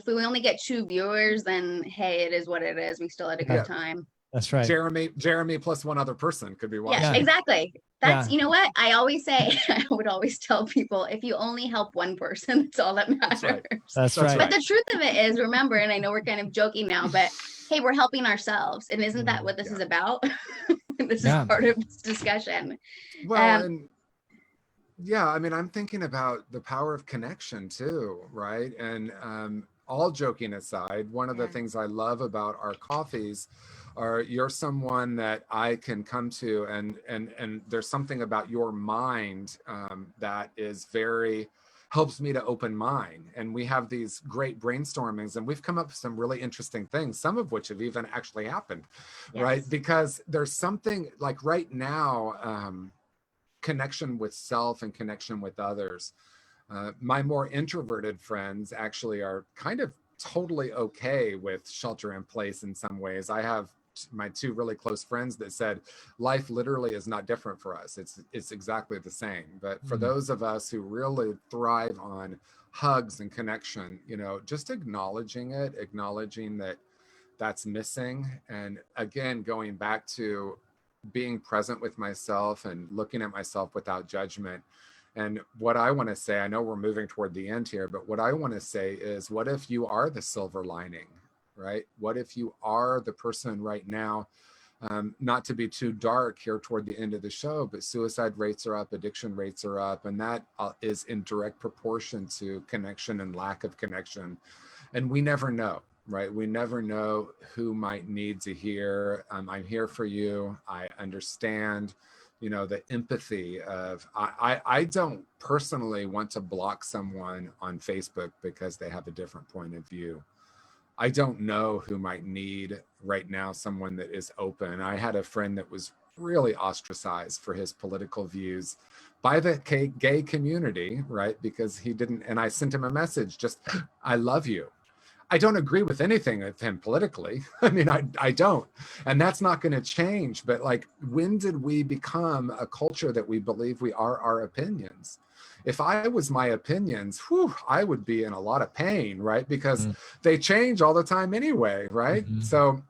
we only get 2 viewers, then hey, it is what it is. We still had a good time. That's right. Jeremy plus one other person could be watching. Yeah, exactly. That's, you know what I always say, I would always tell people, if you only help one person, that's all that matters. That's right. But the truth of it is, remember, and I know we're kind of joking now, but hey, we're helping ourselves. And isn't that what this is about? This is part of this discussion. Well, and yeah, I mean, I'm thinking about the power of connection too, right? And all joking aside, one of the things I love about our coffees are you're someone that I can come to, and there's something about your mind that is helps me to open mine. And we have these great brainstormings, and we've come up with some really interesting things, some of which have even actually happened, right? Because there's something like right now, connection with self and connection with others. My more introverted friends actually are kind of totally okay with shelter in place in some ways. I have my 2 really close friends that said life literally is not different for us. It's exactly the same. But for those of us who really thrive on hugs and connection, you know, just acknowledging that that's missing. And again, going back to being present with myself and looking at myself without judgment. And what I want to say, I know we're moving toward the end here, but what I want to say is, what if you are the silver lining, right? What if you are the person right now, not to be too dark here toward the end of the show, but suicide rates are up, addiction rates are up, and that is in direct proportion to connection and lack of connection. And we never know. Right? We never know who might need to hear. I'm here for you. I understand, you know, the empathy of, I don't personally want to block someone on Facebook because they have a different point of view. I don't know who might need right now someone that is open. I had a friend that was really ostracized for his political views by the gay community, right? Because he didn't, and I sent him a message, just, I love you. I don't agree with anything of him politically. I mean, I don't. And that's not going to change. But like, when did we become a culture that we believe we are our opinions? If I was my opinions, I would be in a lot of pain, right? Because they change all the time anyway, right? So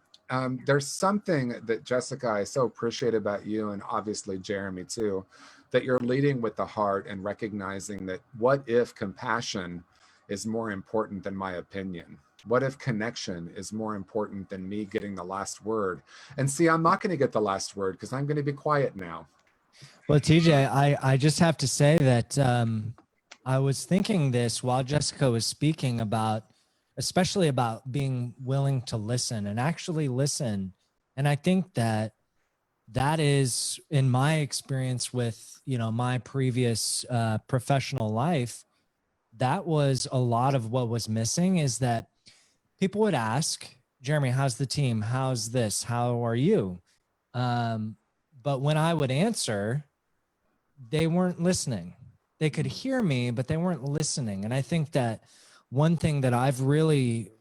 there's something that, Jessica, I so appreciate about you, and obviously Jeremy too, that you're leading with the heart and recognizing that what if compassion is more important than my opinion? What if connection is more important than me getting the last word? And see, I'm not going to get the last word because I'm going to be quiet now. Well, TJ, I just have to say that I was thinking this while Jessica was speaking about, especially about being willing to listen and actually listen. And I think that that is, in my experience with, you know, my previous professional life, that was a lot of what was missing, is that people would ask, Jeremy, how's the team? How's this? How are you? But when I would answer, they weren't listening. They could hear me, but they weren't listening. And I think that one thing that I've really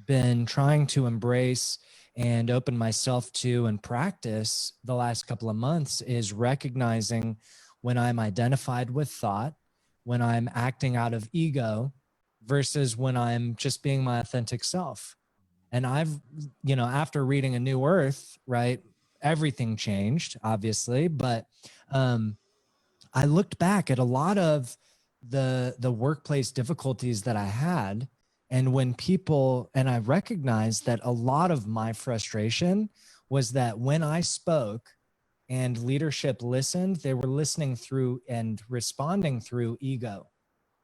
been trying to embrace and open myself to and practice the last couple of months is recognizing when I'm identified with thought, when I'm acting out of ego versus when I'm just being my authentic self. And I've, you know, after reading A New Earth, right, everything changed, obviously, but I looked back at a lot of the workplace difficulties that I had. And when people, and I recognized that a lot of my frustration was that when I spoke and leadership listened, they were listening through and responding through ego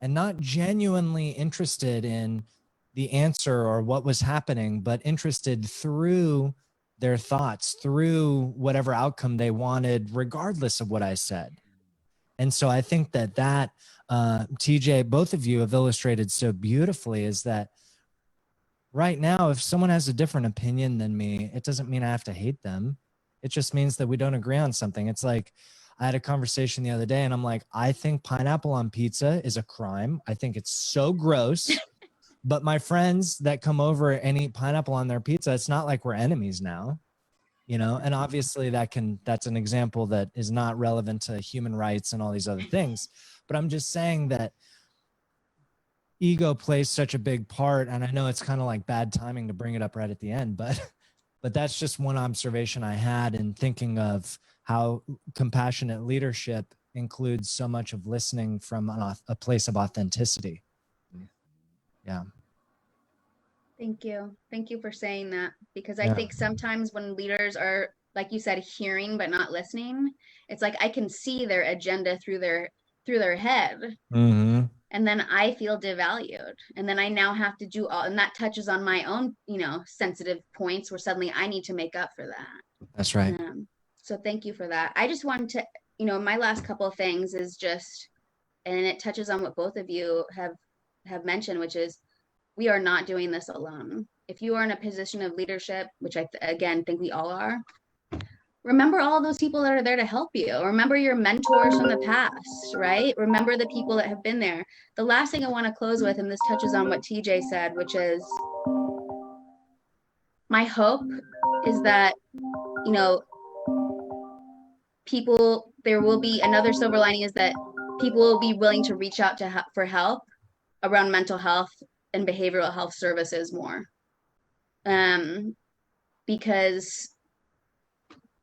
and not genuinely interested in the answer or what was happening, but interested through their thoughts, through whatever outcome they wanted, regardless of what I said. And so I think that TJ, both of you have illustrated so beautifully, is that right now, if someone has a different opinion than me, it doesn't mean I have to hate them. It just means that we don't agree on something. It's like, I had a conversation the other day and I'm like, I think pineapple on pizza is a crime. I think it's so gross. But my friends that come over and eat pineapple on their pizza, it's not like we're enemies now, you know? And obviously that's an example that is not relevant to human rights and all these other things. But I'm just saying that ego plays such a big part. And I know it's kind of like bad timing to bring it up right at the end, but that's just one observation I had in thinking of how compassionate leadership includes so much of listening from a place of authenticity. Yeah. Thank you. Thank you for saying that, because I think sometimes when leaders are, like you said, hearing but not listening, it's like I can see their agenda through their head. Mm-hmm. And then I feel devalued. And then I now have to do all, and that touches on my own, you know, sensitive points where suddenly I need to make up for that. That's right. So thank you for that. I just wanted to, you know, my last couple of things is just, and it touches on what both of you have mentioned, which is we are not doing this alone. If you are in a position of leadership, which I, again, think we all are, remember all those people that are there to help you. Remember your mentors from the past, right? Remember the people that have been there. The last thing I want to close with, and this touches on what TJ said, which is my hope is that, you know, people, there will be another silver lining, is that people will be willing to reach out for help around mental health and behavioral health services more. Because,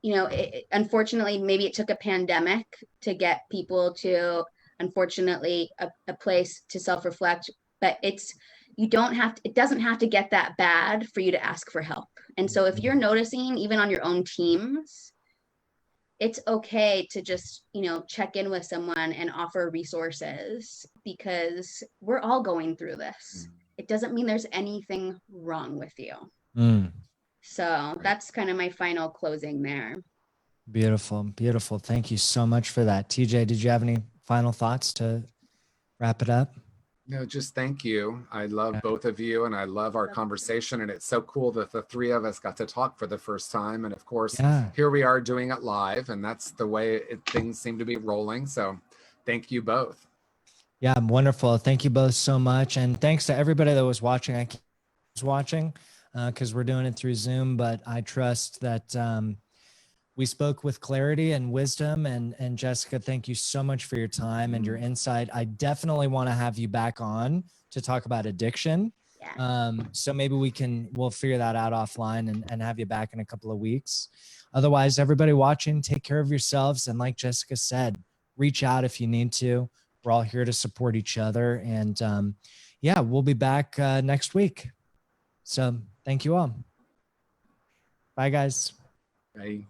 you know, unfortunately, maybe it took a pandemic to get people to, unfortunately, a place to self-reflect, but it doesn't have to get that bad for you to ask for help. And so if you're noticing, even on your own teams, it's okay to just, you know, check in with someone and offer resources, because we're all going through this. It doesn't mean there's anything wrong with you. So that's kind of my final closing there. Beautiful. Beautiful. Thank you so much for that. TJ, did you have any final thoughts to wrap it up? No, just thank you. I love both of you and I love our conversation. And it's so cool that the three of us got to talk for the first time. And of course, here we are doing it live, and that's the way things seem to be rolling. So thank you both. Yeah, wonderful. Thank you both so much. And thanks to everybody that was watching. I was watching because we're doing it through Zoom, but I trust that we spoke with clarity and wisdom. And Jessica, thank you so much for your time and your insight. I definitely want to have you back on to talk about addiction. Yeah. So maybe we'll figure that out offline and have you back in a couple of weeks. Otherwise, everybody watching, take care of yourselves. And like Jessica said, reach out if you need to. We're all here to support each other. And yeah, we'll be back next week. So thank you all. Bye, guys. Bye.